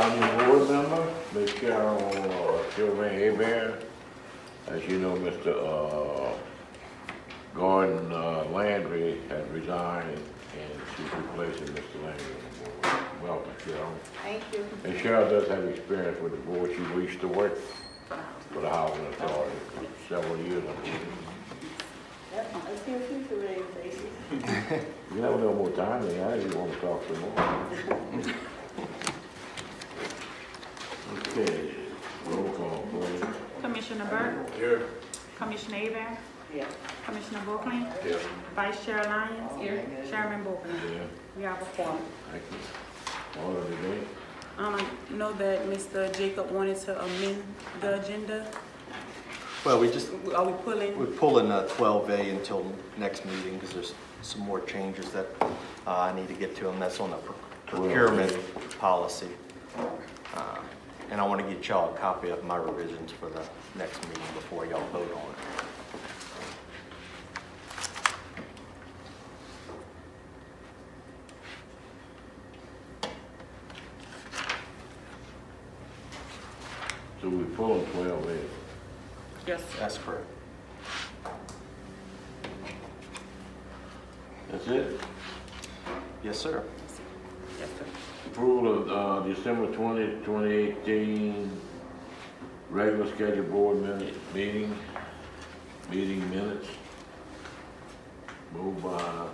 Our new board member, Ms. Cheryl Sylvain. As you know, Mr. Gordon Landry has resigned and she's replacing Mr. Landry on the board. Welcome, Cheryl. Thank you. And Cheryl does have experience with the board. She used to work for the Housing Authority for several years, I believe. Yep, I see a few familiar faces. You have a little more time than I, you want to talk some more. Okay, roll call, please. Commissioner Burke. Here. Commissioner Aver. Yeah. Commissioner Brooklyn. Here. Vice Chair Lyons. Here. Chairman Brooklyn. Yeah, We have a quorum. thank you. Order today. I know that Mr. Jacob wanted to amend the agenda. Well, Are we pulling? we're pulling 12A until next meeting because there's some more changes that I need to get to, and that's on the procurement policy. And I want to get y'all a copy of my revisions for the next meeting before y'all vote on it. So we're pulling 12A. Yes. That's correct. That's it? Yes, sir. Yes, sir. Approval of December 20, 2018 regular scheduled board meeting minutes. Moved by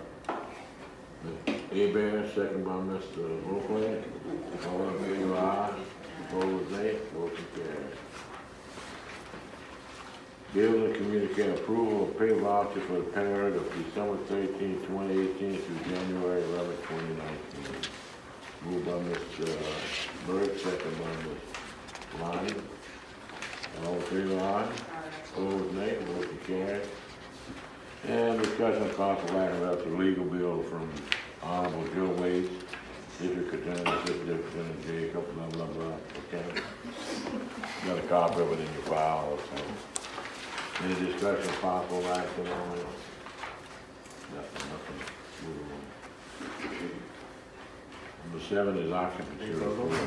Ms. Abear, second by Mr. Brooklyn. All in favor, aye. Opposed, nay. Motion carries. Bill and communicate approval of pay voucher for the period of December 13, 2018 through January 11, 2019. Moved by Mr. Burke, second by Ms. Lonnie. All in favor, aye. Opposed, nay. Motion carries. And discussion of possible action about the legal bill from Honorable Joe Waits, District Attorney, Assistant Attorney Jacob, blah, blah, blah. Okay? Got a copy of it in your file, so. Any discussion of possible action on it? Nothing. Move on. Number 7 is occupancy report.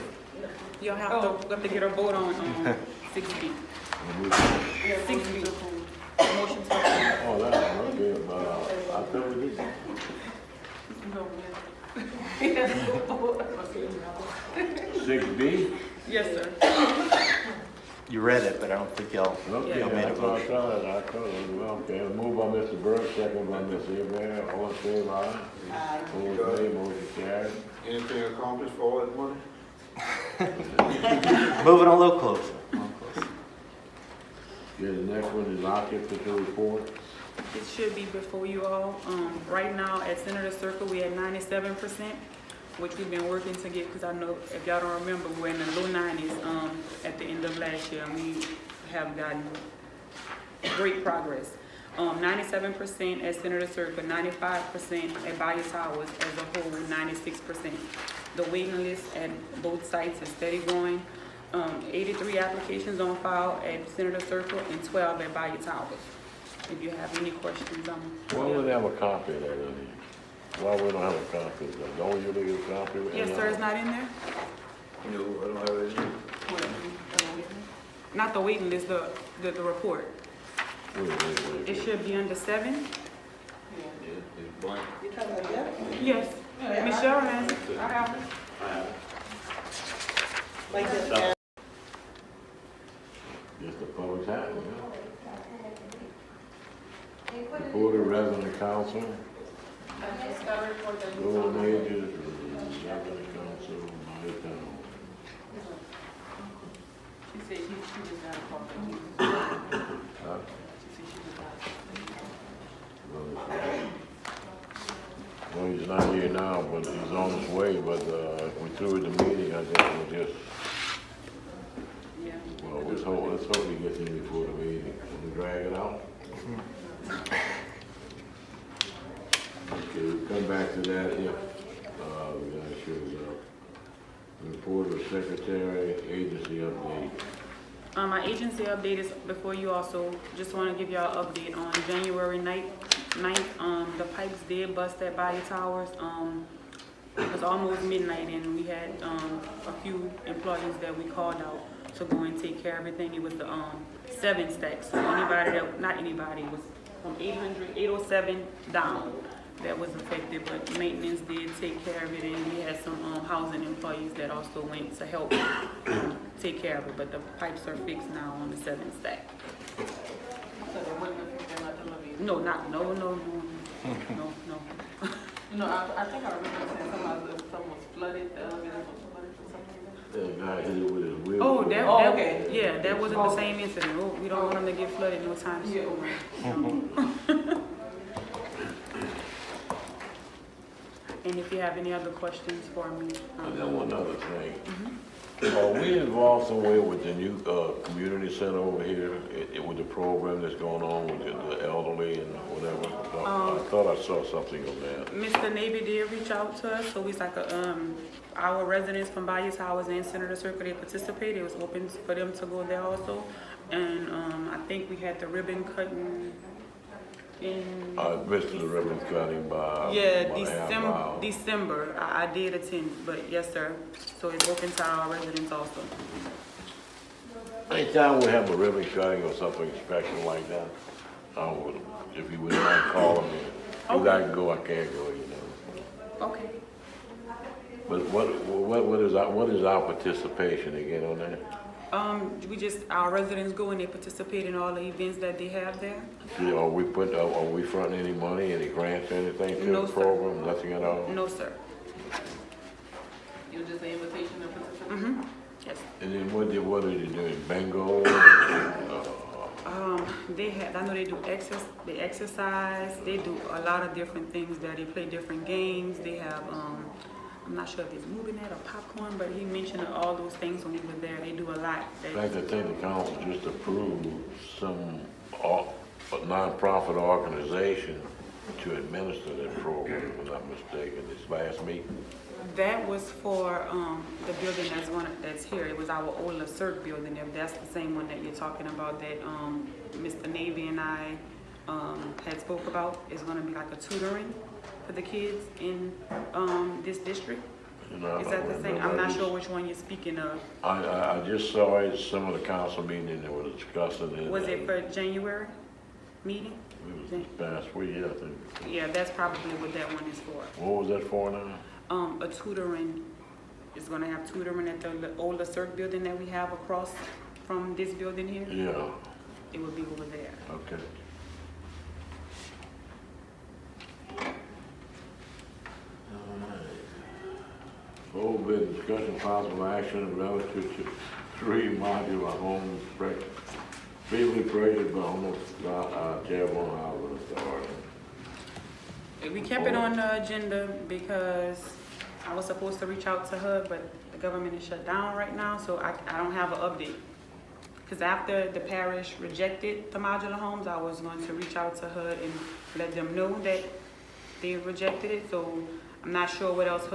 You'll have to get a vote on 6B. 6B. Motion to approve. Oh, that's okay, but I thought we did. Six B? Yes, sir. You read it, but I don't think y'all Okay, y'all made a I thought motion. I thought it. Okay, moved by Mr. Burke, second by Ms. Abear, all in favor, aye? Aye. Opposed, nay, motion carried. Anything accomplished for all that money? Moving a little closer. Okay, the next one is occupancy report. It should be before you all. Right now at Senator Circle, we had 97%, which we've been working to get, because I know if y'all don't remember, we're in the low 90s at the end of last year, and we have gotten great progress. 97% at Senator Circle, 95% at Bayou Towers, as a whole, 96%. The waiting list at both sites is steady growing. 83 applications on file at Senator Circle and 12 at Bayou Towers. If you have any questions, Why would they have a copy of that in here? Why we don't have a copy of that? Don't you get a copy of it? yes, sir, it's not in there? No, I don't have it. Not the waiting list, the report. Wait. It should be under 7. Yeah, it's blank. You talking about that? Yes, Michelle has it. I have it. Like this? Just the public time, yeah. Report of resident council. Local majors, resident council, my town. She said she just got a call from you. Huh? She said she just got Well, he's not here now, but he's on his way, but if we threw the meeting, I think we'll just, yeah. well, let's hope he gets in before the meeting. Can we drag it out? Okay, we'll come back to that if, the guy shows up. Report of secretary, agency update. My agency update is before you also. Just want to give y'all an update on January 9th. The pipes did bust at Bayou Towers. It was almost midnight and we had, a few employees that we called out to go and take care of everything. It was the, 7 stacks. So anybody that, not anybody, it was from 807 down that was affected, but maintenance did take care of it, and we had some, housing employees that also went to help take care of it, but the pipes are fixed now on the 7 stack. So they wouldn't have picked them out the levee. No, no. You know, I think I remember saying something was flooded, the elevator was flooded or something like that. That guy hit it with his wheel. Oh, Oh, okay. yeah, that wasn't the same incident. Oh, we don't want them to get flooded no time soon. Yeah. And if you have any other questions for me. And then one other thing. Are we involved somewhere with the new, community center over here, with the program that's going on with the elderly and whatever? I thought I saw something on that. Mr. Navy did reach out to us, so it's like our residents from Bayou Towers and Senator Circle, they participated. It was open for them to go there also. And I think we had the ribbon cutting in. I missed the ribbon cutting by Yeah, about a half mile. December. I did attend, but yes, sir. So it's open to our residents also. Anytime we have a ribbon cutting or something special like that, if you would mind calling me. If I can go, I can't go, you know. Okay. But what is our participation again on that? Our residents go and they participate in all the events that they have there. Are we fronting any money, any grants, anything to No, the sir. program? Nothing at all? No, sir. It was just an invitation to participate. Mm-hmm. Yes. And then what are they doing? Bingo? I know they do exercise, they do a lot of different things there. They play different games. They have, I'm not sure if it's moving that or popcorn, but he mentioned all those things when we were there. They do a lot. In fact, I think the council just approved some nonprofit organization to administer that program, if I'm not mistaken, this last meeting. That was for the building that's here. It was our old CERT building. If that's the same one that you're talking about, that Mr. Navy and I had spoke about, is going to be like a tutoring for the kids in this district. You know, Is that the same? I'm not sure which one you're speaking of. I just saw it, some of the council meeting that were discussing it. Was it for January meeting? It was this past week, yeah, I think. Yeah, that's probably what that one is for. What was that for now? A tutoring, is gonna have tutoring at the older CERT building that we have across from this building here. Yeah, It would be over there. okay. Old bid discussion possible action relative to 3 modular homes previously purchased by Home Chairman Housing Authority. We kept it on the agenda because I was supposed to reach out to her, but the government is shut down right now, so I don't have an update. Because after the parish rejected the modular homes, I was going to reach out to her and let them know that they rejected it. So I'm not sure what else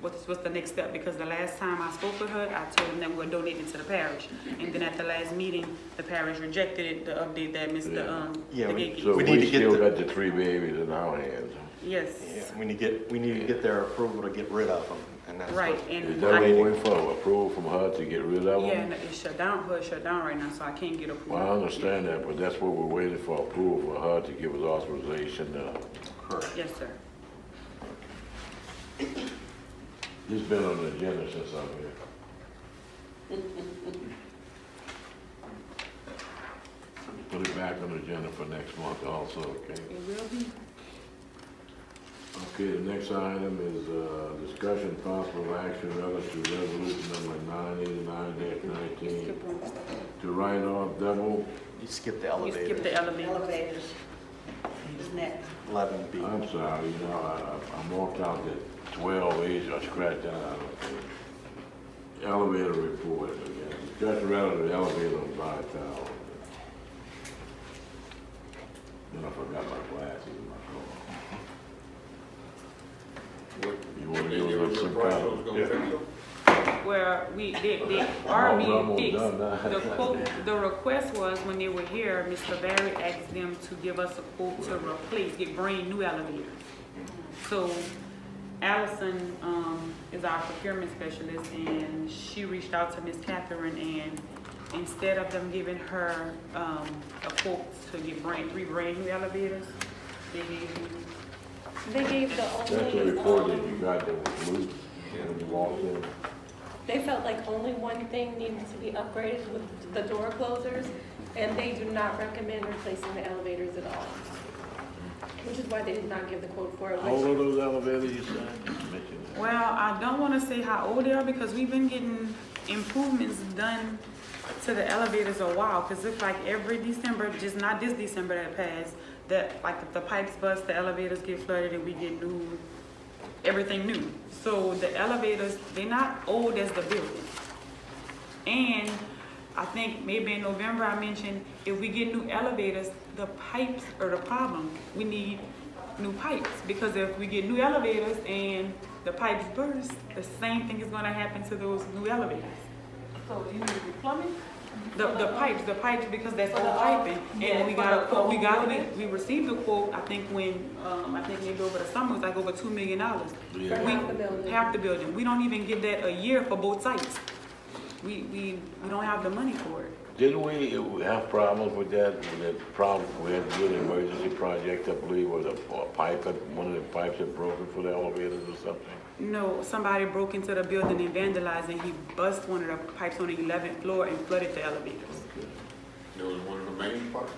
what's the next step, because the last time I spoke with her, I told them that we were donating to the parish. And then at the last meeting, the parish rejected it, the update that Mr. Yeah, the we- gatekeeper. So We we need to get still the- got the 3 babies in our hands. Yes, Yeah, we need to get their approval to get rid of them, and that's right, what. Is and that what I, we're waiting for, approval from her to get rid of them? yeah, and it's shut down, HUD shut down right now, so I can't get approval. Well, I understand that, but that's what we're waiting for, approval for her to give us authorization. Correct. Yes, sir. This been on the agenda since I'm here. Put it back on the agenda for next month also, okay? It will be. Okay, the next item is discussion possible action relative to resolution number 989-19 Skip one. to write off double, You skip the You skip elevator, the elevator. Elevators is next. 11B. I'm sorry, you know, I walked out at 12H, I scratched that out. Elevator report, again, discussion relative to elevator on Bayou Tower. Then I forgot my glasses in my car. You want to give us some kind of... Where they are being almost fixed. done now. The request was, when they were here, Mr. Barry asked them to give us a quote to replace, get brand new elevators. So Allison, is our procurement specialist, and she reached out to Miss Catherine, and instead of them giving her, a quote to get three brand new elevators, they gave me, They gave the That's the only, report that you got that was loose when you walked in. they felt like only one thing needed to be upgraded with the door closers, and they do not recommend replacing the elevators at all. Which is why they did not give the quote for it, How old which, are those elevators you said? You mentioned that. well, I don't wanna say how old they are, because we've been getting improvements done to the elevators a while, cause it's like every December, just not this December that passed, that like if the pipes bust, the elevators get flooded and we get new, everything new. So the elevators, they're not old as the building. And I think maybe in November I mentioned, if we get new elevators, the pipes are the problem. We need new pipes, because if we get new elevators and the pipes burst, the same thing is gonna happen to those new elevators. So you need to be plumbing? The pipes, because that's For the, old piping, yeah, and we for got a the quote, building? we received a quote, I think when, I think maybe over the summer, it was like over $2 million. for Yeah. half the building. Half the building, we don't even get that a year for both sites. We don't have the money for it. Didn't we have problems with that problem, we had to do an emergency project, I believe, where the pipe, one of the pipes had broken for the elevators or something? No, somebody broke into the building and vandalized, and he bust one of the pipes on the 11th floor and flooded the elevators. There was one of the main parts.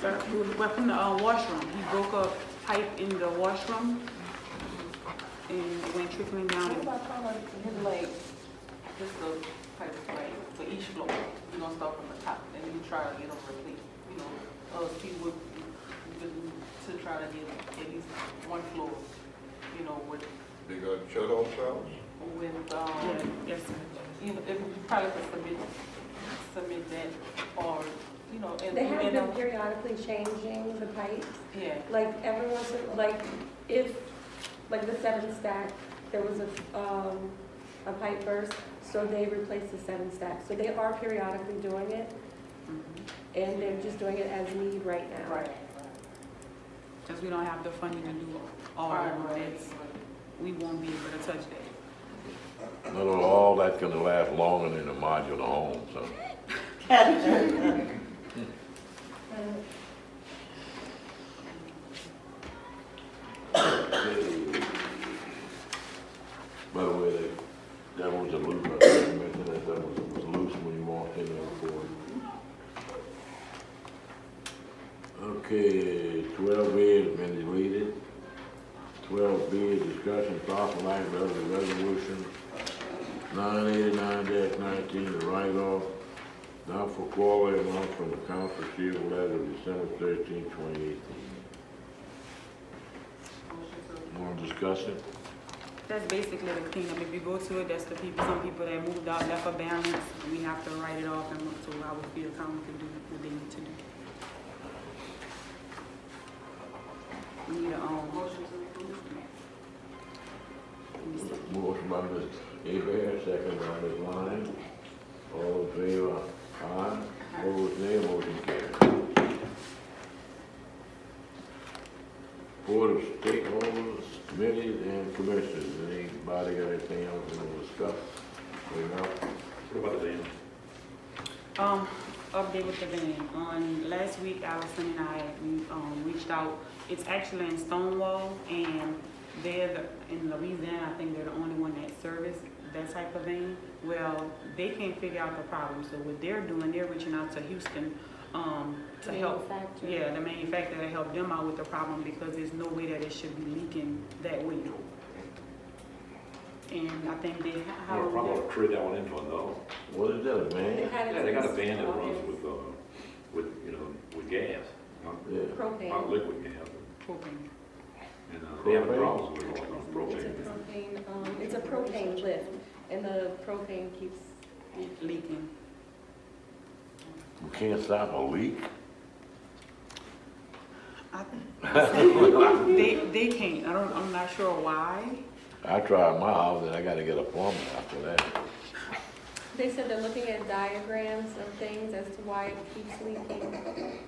Well, from the washroom, he broke a pipe in the washroom and it went trickling down. What about trying to hit like, just the pipe like for each floor? You're gonna start from the top, and you try to get them replaced, you know, see what, to try to get at least one floor, you know, with, They got shut off valves. Yeah, yes, sir. you know, if you probably could submit that, or, you know, and. They have and, been periodically changing the pipes, Yeah, like every once in, like, if, like the 7 stack, there was a pipe burst, so they replaced the 7 stack. So they are periodically doing it, and they're just doing it as need right now. right. Because we don't have the funding to do all of it. We won't be able to touch that. No, all that's gonna last longer than a modular home, so. By the way, that was a loose, I mentioned that was loose when you walked in there before. Okay, 12B has been deleted. 12B is discussion possible act of the resolution 989-19, the write-off, not for quality amount from accounts receivable as of December 13, 2018. Want to discuss it? That's basically the cleanup. If you go to it, that's the people, some people that moved out, left a balance, and we have to write it off, and so I would feel county can do what they need to do. We need a, Motion to approve. Motion by Ms. Abear, second by Ms. Lyon. All in favor? Aye. Opposed, nay. Motion carries. Board of Stakeholders, Committees, and Commissioners. Anybody got anything else they want to discuss? What about the van? update with the van. On last week, Allison and I, we reached out. It's actually in Stonewall, and they're in Louisiana. I think they're the only one that service that type of van. Well, they can't figure out the problem. So what they're doing, they're reaching out to Houston to help. Manufacturer. Yeah, the manufacturer to help them out with the problem, because there's no way that it should be leaking that way. And I think they I have a problem with trade that one into it though. What is that, They man? had it Yeah, they got a in van that runs August. with, you know, with gas, not, Yeah. not Propane. liquid gas. propane. And, they have Propane? problems with it on It's a propane. propane, it's a propane lift, and the propane keeps, Leaking. We can't stop a leak? They can't. I'm not sure why. I tried my house and I gotta get a plumber after that. they said they're looking at diagrams of things as to why it keeps leaking,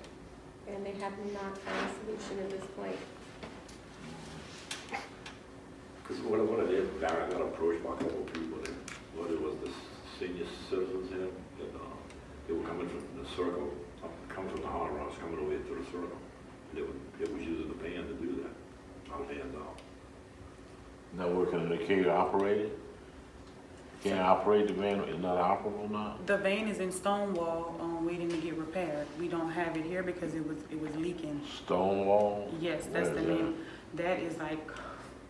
and they have not found a solution at this point. Because what it is, Barry, I got approached by a couple of people that, what it was, the senior citizens here, that, they were coming from the circle, coming from the hard rocks, coming over here to the circle. They was using the van to do that, out of hands out. Not working in the K operated? Can't operate the van, it's not operable now? The van is in Stonewall, waiting to get repaired. We don't have it here because it was leaking. Stonewall? Yes, that's the Where's that? name. That is like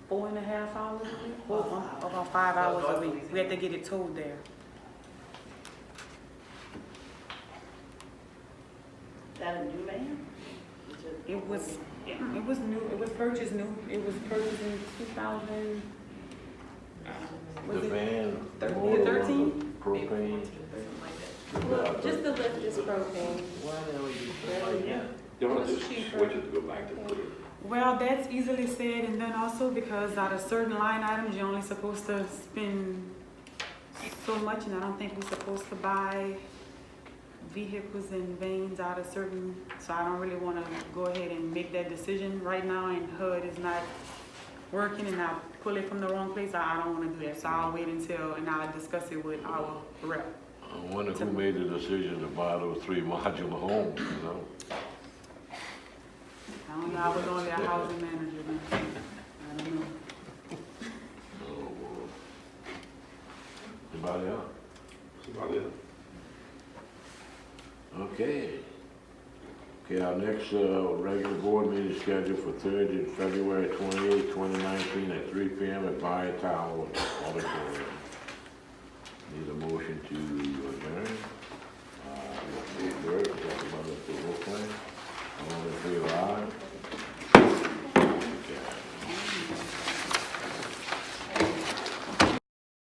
4.5 hours a week, about 5 hours a week. We had to get it towed there. That a new van? It was new, it was purchased new. It was purchased in 2000. The Was it van? 13? motor on 13? Propane? Well, just the lift is propane. They want It's to just cheaper. switch it to go back to clear. Well, that's easily said and done also because out of certain line items, you're only supposed to spend so much, and I don't think we're supposed to buy vehicles and vans out of certain, so I don't really want to go ahead and make that decision right now, and HUD is not working and I pull it from the wrong place. I don't want to do that, so I'll wait until, and I'll discuss it with our rep. I wonder who made the decision to buy those 3 modular homes, you know? I don't know, I was only a housing manager then. I don't know. Oh, boy. Anybody else? That's about it. Okay. Okay, our next regular board meeting is scheduled for Thursday, February 28, 2019 at 3 p.m. at HTHA Auditorium.